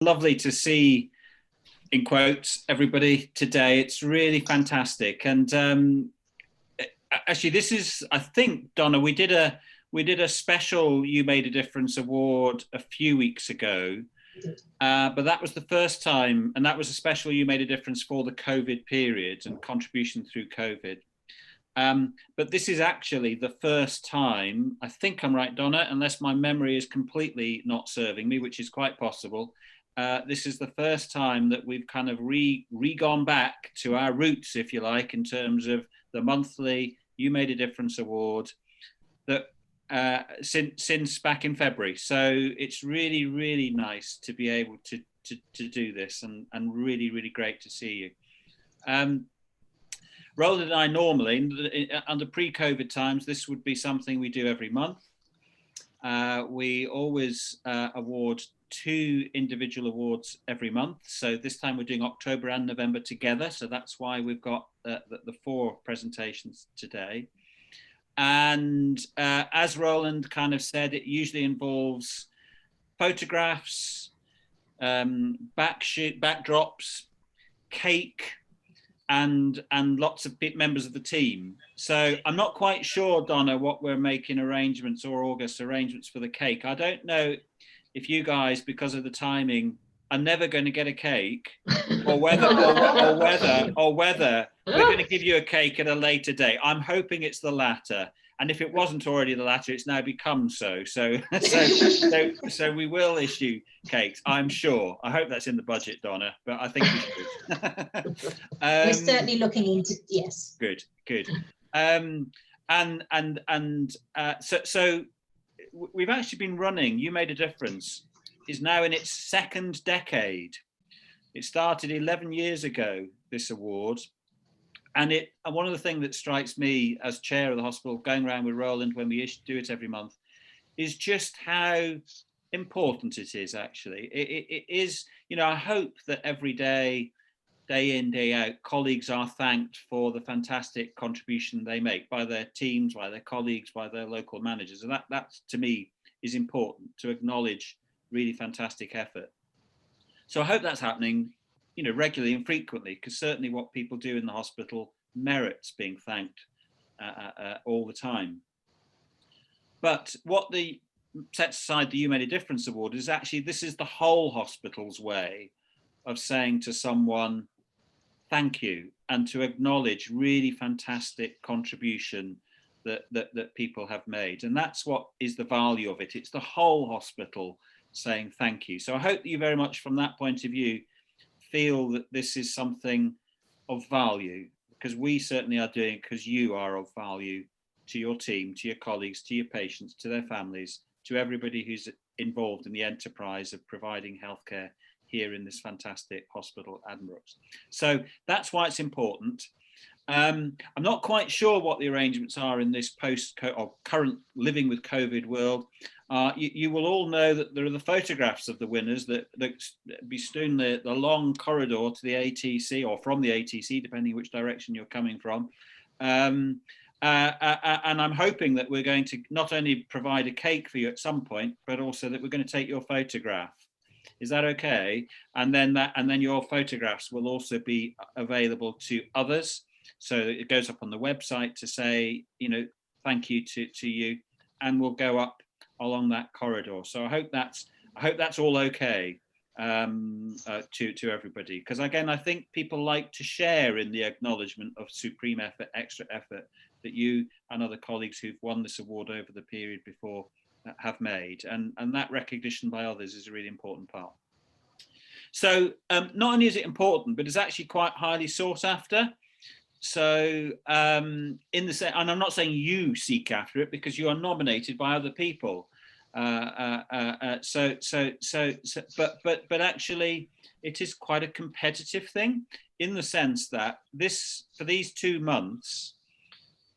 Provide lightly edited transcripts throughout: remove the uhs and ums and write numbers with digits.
lovely to see, in quotes, everybody today. It's really fantastic. And actually, this is, I think, Donna, we did a special You Made a Difference award a few weeks ago. But that was the first time, and that was a special You Made a Difference for the COVID period and contribution through COVID. But this is actually the first time, I think I'm right, Donna, unless my memory is completely not serving me, which is quite possible. This is the first time that we've kind of gone back to our roots, if you like, in terms of the monthly You Made a Difference award that since back in February. So it's really, really nice to be able to do this, and really, really great to see you. Roland and I normally, under pre-COVID times, this would be something we do every month. We always award 2 individual awards every month. So this time we're doing October and November together. So that's why we've got the 4 presentations today. And as Roland kind of said, it usually involves photographs, backdrops, cake, and lots of members of the team. So I'm not quite sure, Donna, what we're making arrangements, or August arrangements for the cake. I don't know if you guys, because of the timing, are never going to get a cake, or whether we're going to give you a cake at a later date. I'm hoping it's the latter. And if it wasn't already the latter, it's now become so. So we will issue cakes, I'm sure. I hope that's in the budget, Donna, but I think we should. We're certainly looking into, yes. Good. So we've actually been running You Made a Difference is now in its 2nd decade. It started 11 years ago, this award. And one of the things that strikes me as chair of the hospital, going around with Roland when we do it every month, is just how important it is, actually. It is, I hope that every day in, day out, colleagues are thanked for the fantastic contribution they make by their teams, by their colleagues, by their local managers. And that to me is important, to acknowledge really fantastic effort. So I hope that's happening, regularly and frequently, because certainly what people do in the hospital merits being thanked all the time. But what sets aside the You Made a Difference award is actually, this is the whole hospital's way of saying to someone, thank you, and to acknowledge really fantastic contribution that people have made. And that's what is the value of it. It's the whole hospital saying thank you. So I hope that you very much, from that point of view, feel that this is something of value, because we certainly are doing, because you are of value to your team, to your colleagues, to your patients, to their families, to everybody who's involved in the enterprise of providing healthcare here in this fantastic hospital, Addenbrooke's. So that's why it's important. I'm not quite sure what the arrangements are in this or current living with COVID world. You will all know that there are the photographs of the winners that bestoon the long corridor to the ATC, or from the ATC, depending which direction you're coming from. And I'm hoping that we're going to not only provide a cake for you at some point, but also that we're going to take your photograph. Is that okay? And then your photographs will also be available to others. So it goes up on the website to say, thank you to you, and we'll go up along that corridor. So I hope that's all okay to everybody, because again, I think people like to share in the acknowledgement of supreme effort, extra effort that you and other colleagues who've won this award over the period before have made, and that recognition by others is a really important part. So not only is it important, but it's actually quite highly sought after. So and I'm not saying you seek after it, because you are nominated by other people. But actually it is quite a competitive thing, in the sense that for these 2 months,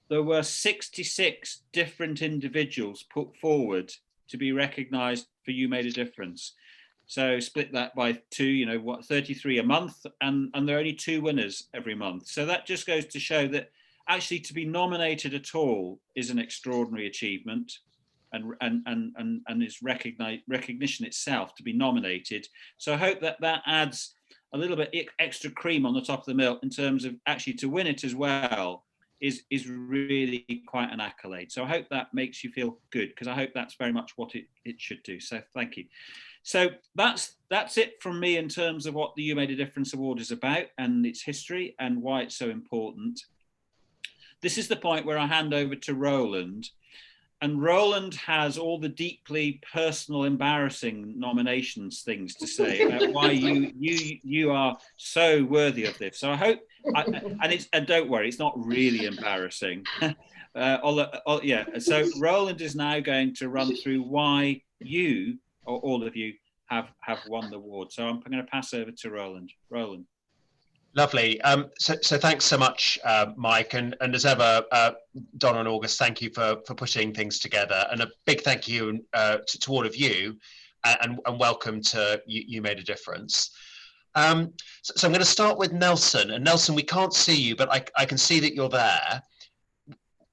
there were 66 different individuals put forward to be recognised for You Made a Difference. So split that by 2, 33 a month, and there are only 2 winners every month. So that just goes to show that actually to be nominated at all is an extraordinary achievement. and its recognition itself to be nominated. So I hope that that adds a little bit extra cream on the top of the milk in terms of actually to win it as well is really quite an accolade. So I hope that makes you feel good, because I hope that's very much what it should do. So thank you. So that's it from me in terms of what the You Made a Difference Award is about and its history and why it's so important. This is the point where I hand over to Roland. And Roland has all the deeply personal, embarrassing nominations things to say about why you are so worthy of this. So I hope, and don't worry, it's not really embarrassing. Yeah. So Roland is now going to run through why you, or all of you, have won the award. So I'm going to pass over to Roland. Roland. Lovely. So thanks so much, Mike, and as ever, Donna and August, thank you for putting things together, and a big thank you to all of you, and welcome to You Made a Difference. So I'm going to start with Nelson. And Nelson, we can't see you, but I can see that you're there.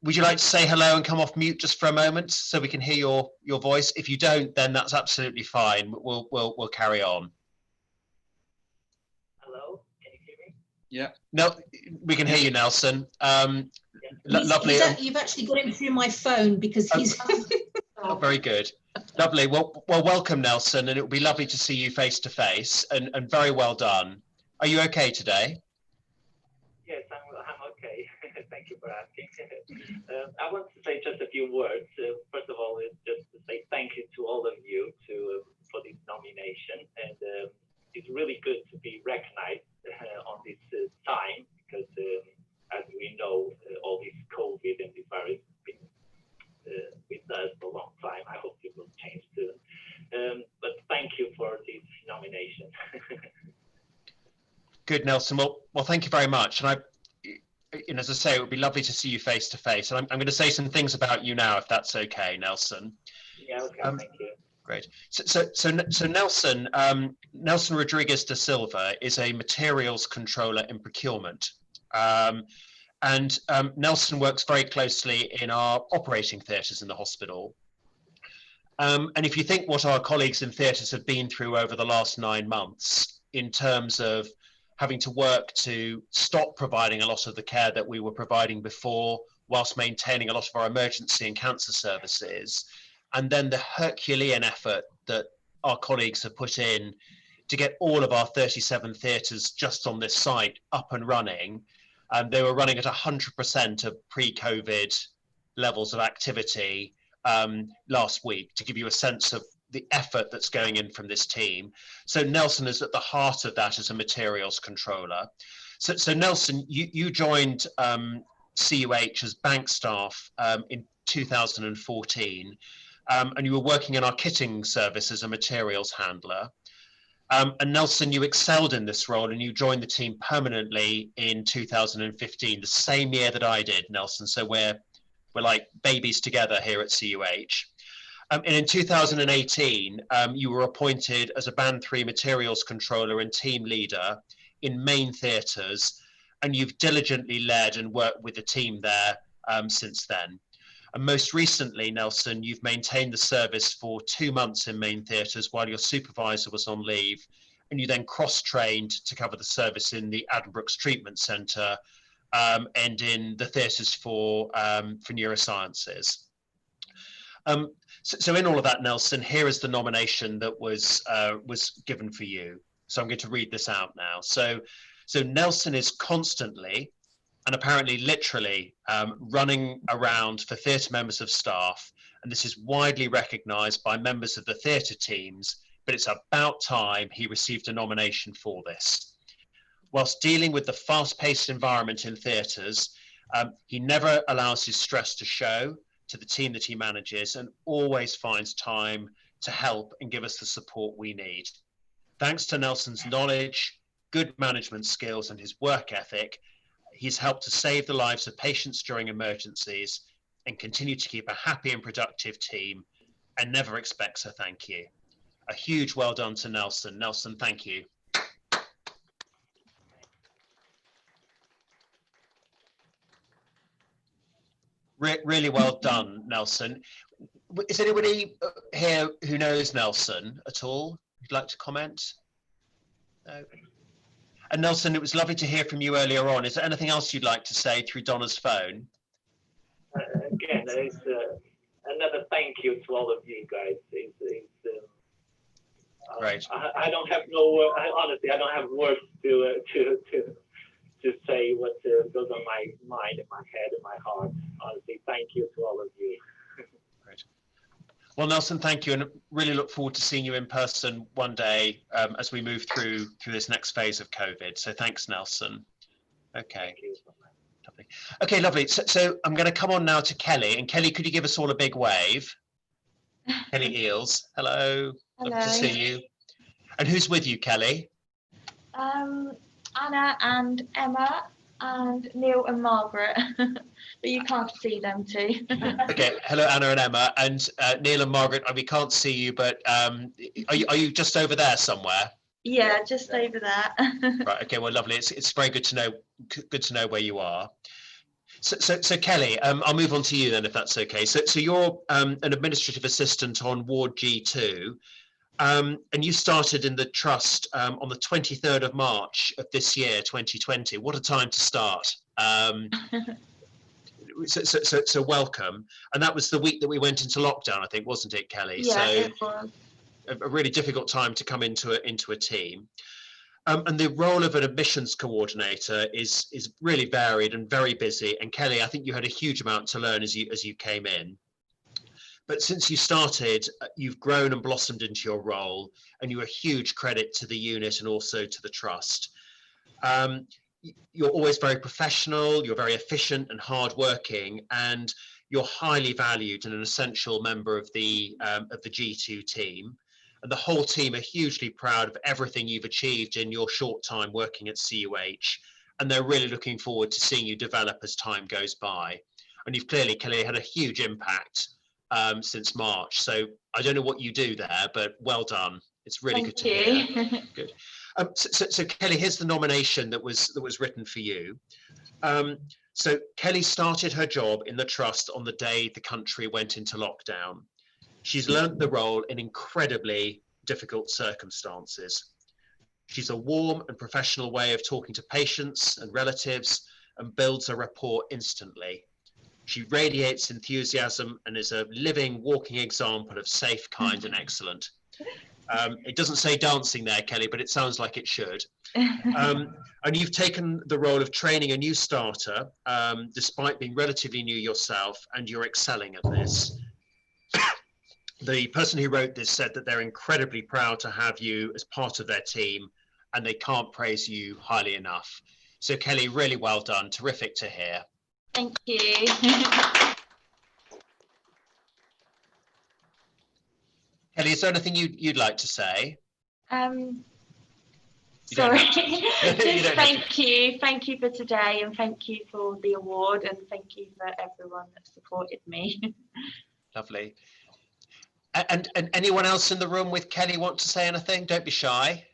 Would you like to say hello and come off mute just for a moment so we can hear your voice? If you don't, then that's absolutely fine. We'll carry on. Yeah. No, we can hear you, Nelson. Lovely. You've actually got him through my phone because he's. Oh, very good. Lovely. Well, welcome, Nelson, and it will be lovely to see you face to face. And very well done. Are you okay today? Yes, I'm okay. Thank you for asking. I want to say just a few words. First of all, it's just to say thank you to all of you for this nomination, and it's really good to be recognized on this time, because as we know, all this COVID and this virus has been with us for a long time. I hope it will change soon. But thank you for this nomination. Good, Nelson. Well, thank you very much. And as I say, it would be lovely to see you face to face. And I'm going to say some things about you now, if that's okay, Nelson. Yeah, okay, thank you. Great. So Nelson, Nelson Rodriguez da Silva is a materials controller in procurement. And Nelson works very closely in our operating theatres in the hospital. And if you think what our colleagues in theatres have been through over the last 9 months in terms of having to work to stop providing a lot of the care that we were providing before, whilst maintaining a lot of our emergency and cancer services, and then the Herculean effort that our colleagues have put in to get all of our 37 theatres just on this site up and running. They were running at 100% of pre-COVID levels of activity last week, to give you a sense of the effort that's going in from this team. So Nelson is at the heart of that as a materials controller. So Nelson, you joined CUH as bank staff in 2014. And you were working in our kitting service as a materials handler. And Nelson, you excelled in this role and you joined the team permanently in 2015, the same year that I did, Nelson. So we're like babies together here at CUH. And in 2018, you were appointed as a Band 3 materials controller and team leader in main theatres, and you've diligently led and worked with the team there since then. And most recently, Nelson, you've maintained the service for 2 months in main theatres while your supervisor was on leave, and you then cross-trained to cover the service in the Addenbrooke's Treatment Centre and in the theatres for neurosciences. So in all of that, Nelson, here is the nomination that was given for you. So I'm going to read this out now. So Nelson is constantly and apparently literally running around for theatre members of staff. And this is widely recognised by members of the theatre teams, but it's about time he received a nomination for this. Whilst dealing with the fast-paced environment in theatres, he never allows his stress to show to the team that he manages, and always finds time to help and give us the support we need. Thanks to Nelson's knowledge, good management skills, and his work ethic, he's helped to save the lives of patients during emergencies and continue to keep a happy and productive team, and never expects a thank you. A huge well done to Nelson. Nelson, thank you. Really well done, Nelson. is anybody here who knows Nelson at all? You'd like to comment? No. And Nelson, it was lovely to hear from you earlier on. Is there anything else you'd like to say through Donna's phone? Again, it's another thank you to all of you guys. Right. I don't have honestly, I don't have words to say what goes on my mind and my head and my heart. Honestly, thank you to all of you. Great. Well, Nelson, thank you, and really look forward to seeing you in person one day as we move through this next phase of COVID. So thanks, Nelson. Okay. Thank you so much. Lovely. Okay, lovely. So I'm going to come on now to Kelly. And Kelly, could you give us all a big wave? Kelly Eels. Hello. Hello. Lovely to see you. And who's with you, Kelly? Anna and Emma and Neil and Margaret, but you can't see them too. Okay, hello Anna and Emma, and Neil and Margaret. We can't see you, but are you just over there somewhere? Yeah, just over there. Right. Okay. Well, lovely. It's very good to know. Good to know where you are. So Kelly, I'll move on to you then, if that's okay. So you're an administrative assistant on Ward G2. And you started in the trust on the 23rd of March of this year, 2020. What a time to start. So welcome. And that was the week that we went into lockdown, I think, wasn't it, Kelly? Yeah, so it was. A really difficult time to come into a team. And the role of an admissions coordinator is really varied and very busy. And Kelly, I think you had a huge amount to learn as you came in. But since you started, you've grown and blossomed into your role, and you're a huge credit to the unit and also to the trust. You're always very professional, you're very efficient and hardworking, and you're highly valued and an essential member of the G2 team. And the whole team are hugely proud of everything you've achieved in your short time working at CUH, and they're really looking forward to seeing you develop as time goes by. And you've clearly had a huge impact since March. So I don't know what you do there, but well done. It's really good to hear. Good. So Kelly, here's the nomination that was written for you. So Kelly started her job in the trust on the day the country went into lockdown. She's learnt the role in incredibly difficult circumstances. She's a warm and professional way of talking to patients and relatives and builds a rapport instantly. She radiates enthusiasm and is a living, walking example of safe, kind, and excellent. It doesn't say dancing there, Kelly, but it sounds like it should. And you've taken the role of training a new starter, despite being relatively new yourself, and you're excelling at this. The person who wrote this said that they're incredibly proud to have you as part of their team, and they can't praise you highly enough. So Kelly, really well done. Terrific to hear. Thank you. Kelly, is there anything you'd like to say? Sorry. Just thank you for today, and thank you for the award, and thank you for everyone that supported me. Lovely. And anyone else in the room with Kelly want to say anything? Don't be shy.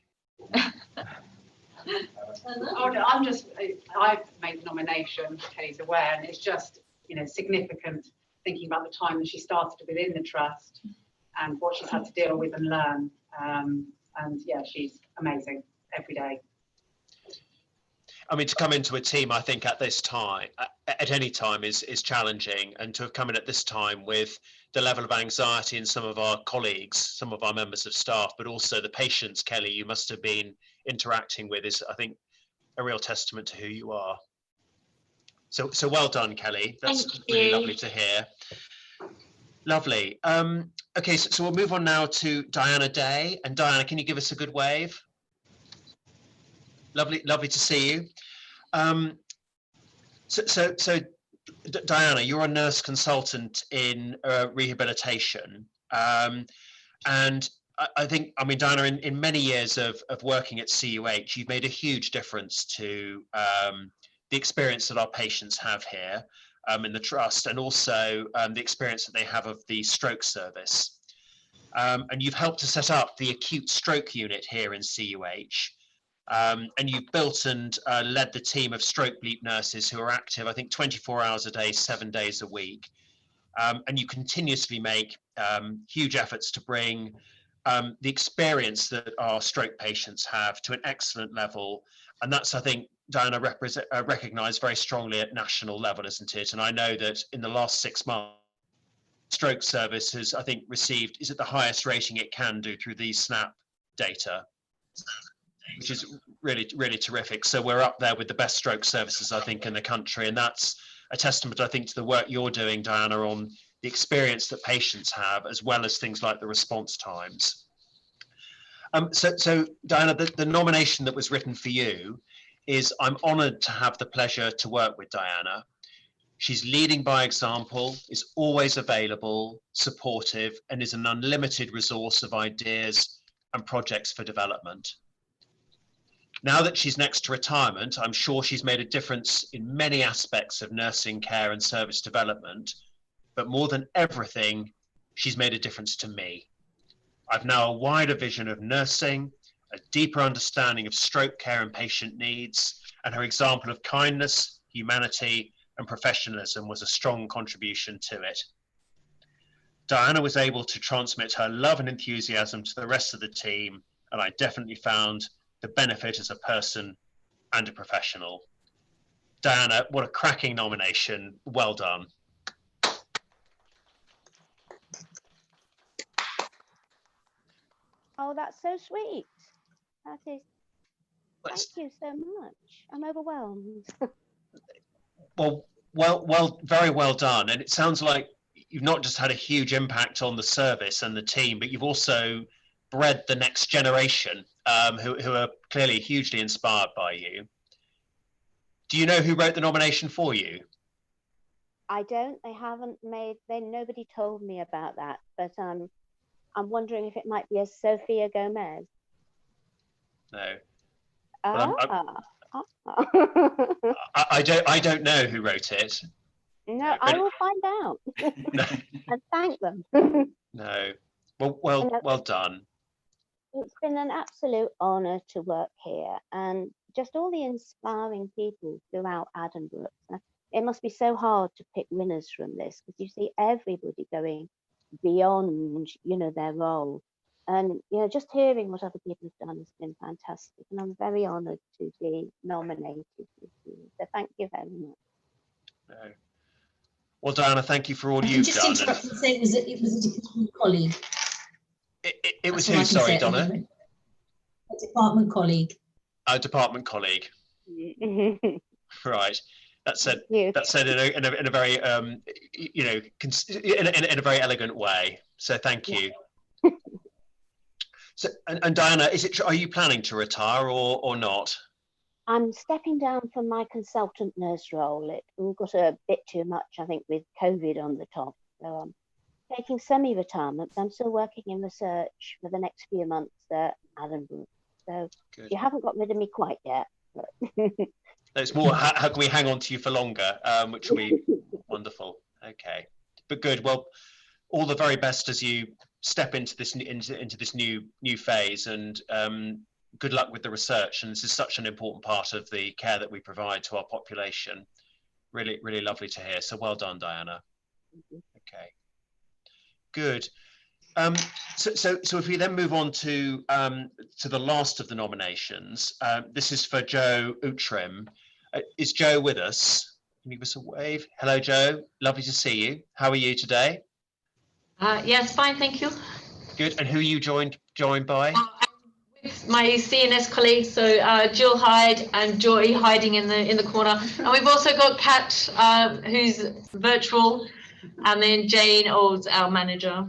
I've made the nomination, Kelly's aware, and it's just, significant thinking about the time that she started within the trust and what she's had to deal with and learn. And yeah, she's amazing every day. I mean, to come into a team, I think at this time, at any time is challenging, and to have come in at this time with the level of anxiety in some of our colleagues, some of our members of staff, but also the patients, Kelly, you must have been interacting with is, I think, a real testament to who you are. So well done, Kelly. That's really lovely to hear. Lovely. Okay, so we'll move on now to Diana Day. And Diana, can you give us a good wave? Lovely to see you. So Diana, you're a nurse consultant in rehabilitation. And I think, Diana, in many years of working at CUH, you've made a huge difference to the experience that our patients have here in the trust, and also the experience that they have of the stroke service. And you've helped to set up the acute stroke unit here in CUH. And you've built and led the team of stroke bleep nurses who are active, I think, 24 hours a day, 7 days a week. and you continuously make huge efforts to bring the experience that our stroke patients have to an excellent level. And that's, I think, Diana, recognised very strongly at national level, isn't it? And I know that in the last 6 months, stroke service has, I think, is it the highest rating it can do through these SNAP data, which is really, really terrific. So we're up there with the best stroke services, I think, in the country. And that's a testament, I think, to the work you're doing, Diana, on the experience that patients have, as well as things like the response times. So Diana, the nomination that was written for you is, I'm honoured to have the pleasure to work with Diana. She's leading by example, is always available, supportive, and is an unlimited resource of ideas and projects for development. Now that she's next to retirement, I'm sure she's made a difference in many aspects of nursing care and service development, but more than everything, she's made a difference to me. I've now a wider vision of nursing, a deeper understanding of stroke care and patient needs, and her example of kindness, humanity, and professionalism was a strong contribution to it. Diana was able to transmit her love and enthusiasm to the rest of the team, and I definitely found the benefit as a person and a professional. Diana, what a cracking nomination. Well done. Oh, that's so sweet. That is, thank you so much. I'm overwhelmed. Very well done. And it sounds like you've not just had a huge impact on the service and the team, but you've also bred the next generation who are clearly hugely inspired by you. Do you know who wrote the nomination for you? I don't. Nobody told me about that, but I'm wondering if it might be a Sophia Gomez. No. I don't know who wrote it. No, I will find out. No. And thank them. No. Well done. It's been an absolute honour to work here, and just all the inspiring people throughout Addenbrooke. It must be so hard to pick winners from this, because you see everybody going beyond, their role. And, just hearing what other people have done has been fantastic. And I'm very honoured to be nominated with you. So thank you very much. No. Well, Diana, thank you for all you've done. Just interrupt and say it was a department colleague. It was who, sorry, Donna? A department colleague. A department colleague. Right. That's said in a very in a very elegant way. So thank you. So and Diana, are you planning to retire or not? I'm stepping down from my consultant nurse role. It all got a bit too much, I think, with COVID on the top. So I'm taking semi-retirement, but I'm still working in research for the next few months at Addenbrooke. So good. You haven't got rid of me quite yet. But it's more, how can we hang on to you for longer, which will be wonderful. Okay, but good. Well, all the very best as you step into this new phase, and good luck with the research. And this is such an important part of the care that we provide to our population. Really, really lovely to hear. So well done, Diana. Okay, good. So if we then move on to the last of the nominations, this is for Joe Outram. Is Joe with us? Can you give us a wave? Hello, Joe. Lovely to see you. How are you today? Yes, fine, thank you. Good. And who are you joined by? With my CNS colleagues, so Jill Hyde and Joy hiding in the corner, and we've also got Kat, who's virtual, and then Jane Olds, our manager.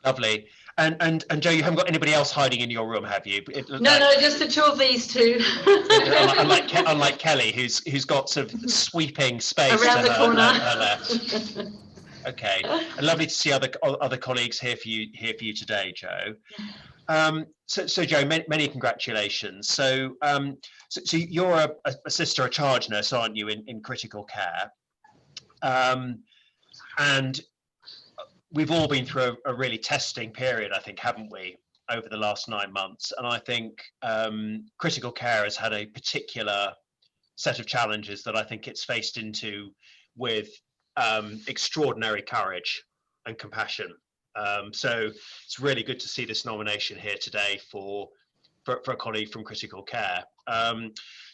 Lovely. And Joe, you haven't got anybody else hiding in your room, have you? No, just the two of these two. unlike Kelly, who's got sort of sweeping space around the corner. Her left. Okay, and lovely to see other colleagues here for you today, Joe. So Joe, many congratulations. So you're a sister, a charge nurse, aren't you, in critical care? And we've all been through a really testing period, I think, haven't we, over the last 9 months? And I think critical care has had a particular set of challenges that I think it's faced into with extraordinary courage and compassion. So it's really good to see this nomination here today for a colleague from critical care.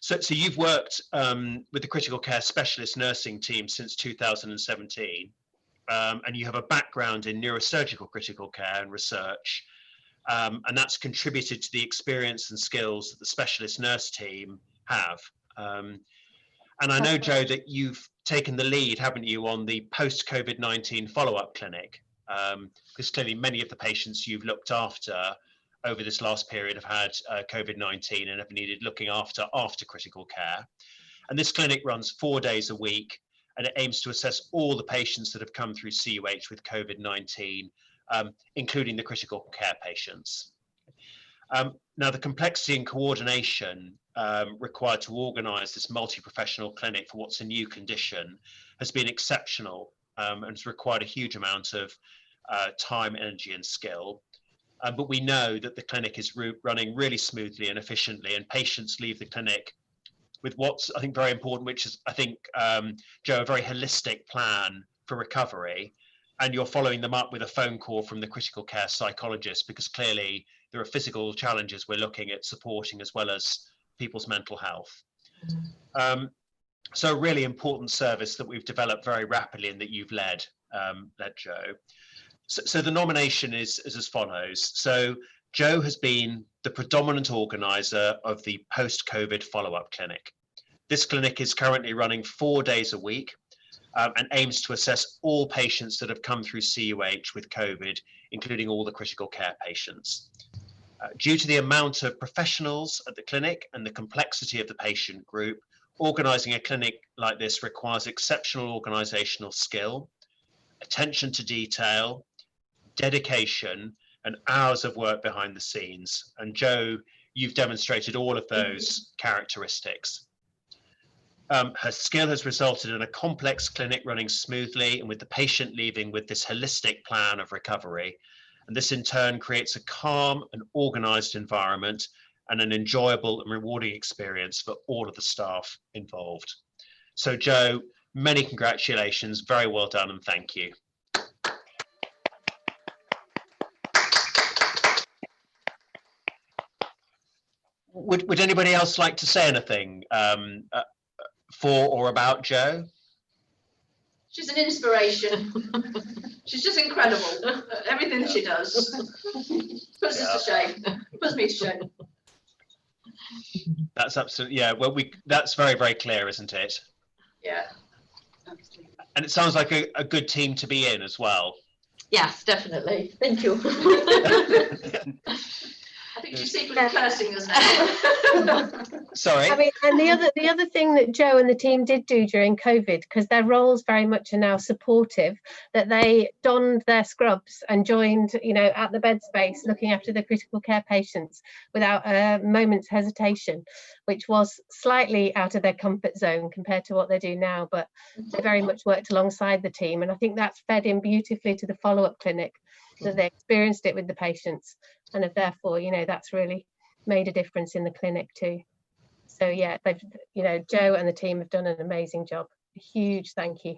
So you've worked with the critical care specialist nursing team since 2017, and you have a background in neurosurgical critical care and research, and that's contributed to the experience and skills that the specialist nurse team have. And I know, Joe, that you've taken the lead, haven't you, on the post-COVID-19 follow-up clinic, because clearly many of the patients you've looked after over this last period have had COVID-19 and have needed looking after critical care. And this clinic runs 4 days a week, and it aims to assess all the patients that have come through CUH with COVID-19, including the critical care patients. Now, the complexity and coordination required to organise this multi-professional clinic for what's a new condition has been exceptional, and has required a huge amount of time, energy and skill. But we know that the clinic is running really smoothly and efficiently, and patients leave the clinic with what's, I think, very important, which is, I think, Joe, a very holistic plan for recovery. And you're following them up with a phone call from the critical care psychologist, because clearly there are physical challenges we're looking at supporting as well as people's mental health. So a really important service that we've developed very rapidly and that you've led, Joe. So the nomination is as follows. So Joe has been the predominant organizer of the post-COVID follow-up clinic. This clinic is currently running 4 days a week, and aims to assess all patients that have come through CUH with COVID, including all the critical care patients. Due to the amount of professionals at the clinic and the complexity of the patient group, organising a clinic like this requires exceptional organisational skill, attention to detail, dedication, and hours of work behind the scenes. And Joe, you've demonstrated all of those characteristics. Her skill has resulted in a complex clinic running smoothly and with the patient leaving with this holistic plan of recovery. And this in turn creates a calm and organised environment and an enjoyable and rewarding experience for all of the staff involved. So Joe, many congratulations, very well done, and thank you. Would anybody else like to say anything for or about Joe? She's an inspiration. She's just incredible. Everything she does puts us to shame. Puts me to shame. That's absolutely, yeah. Well, that's very, very clear, isn't it? Yeah. And it sounds like a good team to be in as well. Yes, definitely. Thank you. I think she's secretly cursing us now. Sorry. I mean, and the other thing that Joe and the team did do during COVID, because their roles very much are now supportive, that they donned their scrubs and joined, you know, at the bed space, looking after the critical care patients without a moment's hesitation, which was slightly out of their comfort zone compared to what they do now. But they very much worked alongside the team, and I think that's fed in beautifully to the follow-up clinic, that they experienced it with the patients, and have therefore, you know, that's really made a difference in the clinic too. So yeah, they've, you know, Joe and the team have done an amazing job. A huge thank you.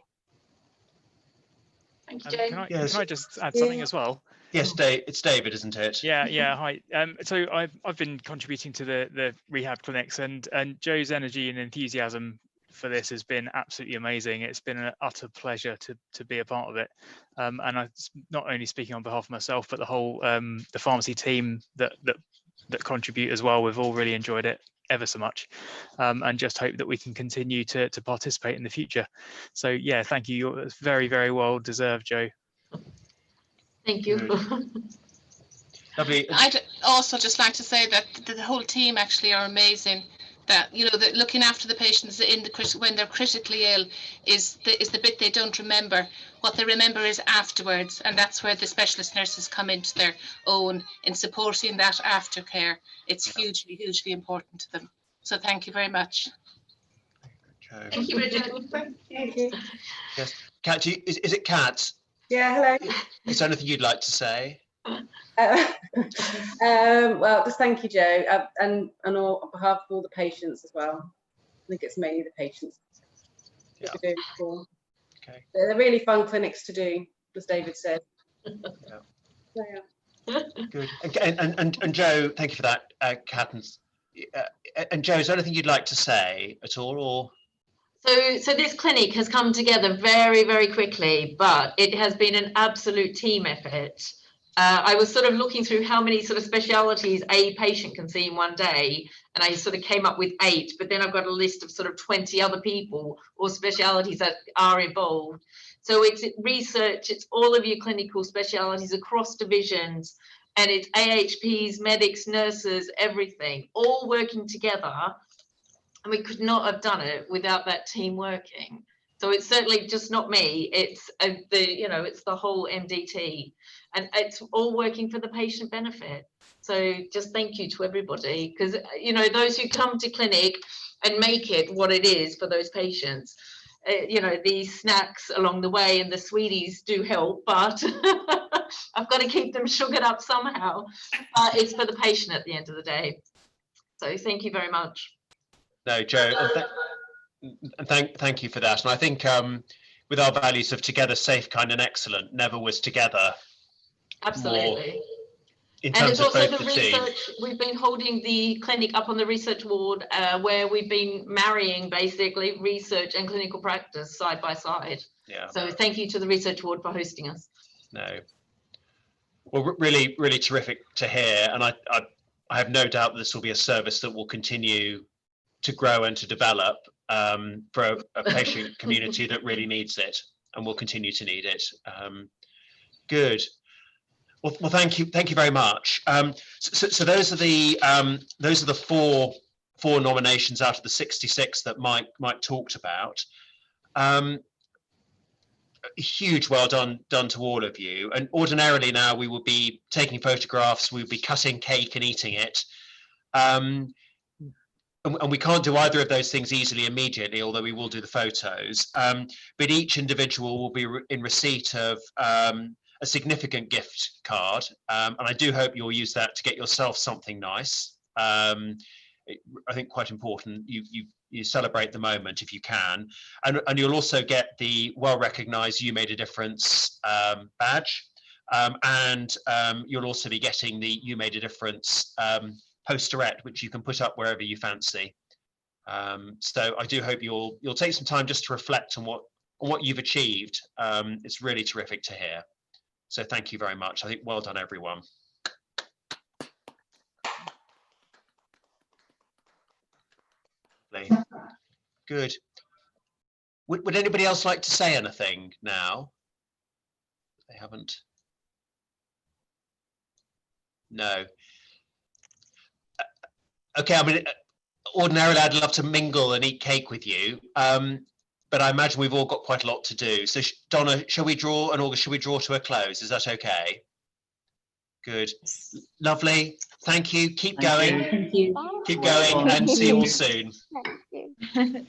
Thank you, Jane. Can I just add something as well? Yes, Dave, it's David, isn't it? Yeah, hi. So I've been contributing to the rehab clinics, and Joe's energy and enthusiasm for this has been absolutely amazing. It's been an utter pleasure to be a part of it, and I'm not only speaking on behalf of myself, but the whole the pharmacy team that contribute as well. We've all really enjoyed it ever so much, and just hope that we can continue to participate in the future. So yeah, thank you. It's very, very well deserved, Joe. Thank you. Lovely. I'd also just like to say that the whole team actually are amazing. That, you know, that looking after the patients in the when they're critically ill is the bit they don't remember. What they remember is afterwards, and that's where the specialist nurses come into their own in supporting that aftercare. It's hugely, hugely important to them. So thank you very much. Thank you, Bridget. Thank you. Yes, Kat, is it Kat? Yeah, hello. Is there anything you'd like to say? Well, just thank you, Joe, and on behalf of all the patients as well. I think it's mainly the patients. Yeah. Okay. They're really fun clinics to do, as David said. Good. And Joe, thank you for that, Kat. And Joe, is there anything you'd like to say at all, or? So this clinic has come together very, very quickly, but it has been an absolute team effort. I was sort of looking through how many sort of specialities a patient can see in one day, and I sort of came up with 8, but then I've got a list of sort of 20 other people or specialities that are involved. So it's research, it's all of your clinical specialities across divisions, and it's AHPs, medics, nurses, everything, all working together. And we could not have done it without that team working. So it's certainly just not me. It's it's the whole MDT, and it's all working for the patient benefit. So just thank you to everybody, because those who come to clinic and make it what it is for those patients. These snacks along the way and the sweeties do help, but I've got to keep them sugared up somehow. It's for the patient at the end of the day. So thank you very much. No, Joe, and thank you for that. And I think with our values of together, safe, kind, and excellent, never was together. Absolutely. In And terms it's of also both the team. research. We've been holding the clinic up on the research ward, where we've been marrying basically research and clinical practice side by side. Yeah. So thank you to the research ward for hosting us. No. Well, really, really terrific to hear, and I have no doubt that this will be a service that will continue to grow and to develop for a patient community that really needs it and will continue to need it. Good. Well, thank you very much. So those are the four nominations out of the 66 that Mike talked about. A huge well done to all of you. And ordinarily now we would be taking photographs, we would be cutting cake and eating it. And we can't do either of those things easily immediately, although we will do the photos. But each individual will be in receipt of a significant gift card, and I do hope you'll use that to get yourself something nice. I think quite important. You celebrate the moment if you can, and you'll also get the well-recognised "You Made a Difference" badge, and you'll also be getting the "You Made a Difference" posterette, which you can put up wherever you fancy. So I do hope you'll take some time just to reflect on what you've achieved. It's really terrific to hear. So thank you very much. I think well done, everyone. Good. Would anybody else like to say anything now? They haven't. No. Okay, I mean, ordinarily I'd love to mingle and eat cake with you, but I imagine we've all got quite a lot to do. So Donna, shall we draw, and August, shall we draw to a close? Is that okay? Good. Lovely. Thank you. Keep going. Thank you. Keep going, and see you all soon. Thank you.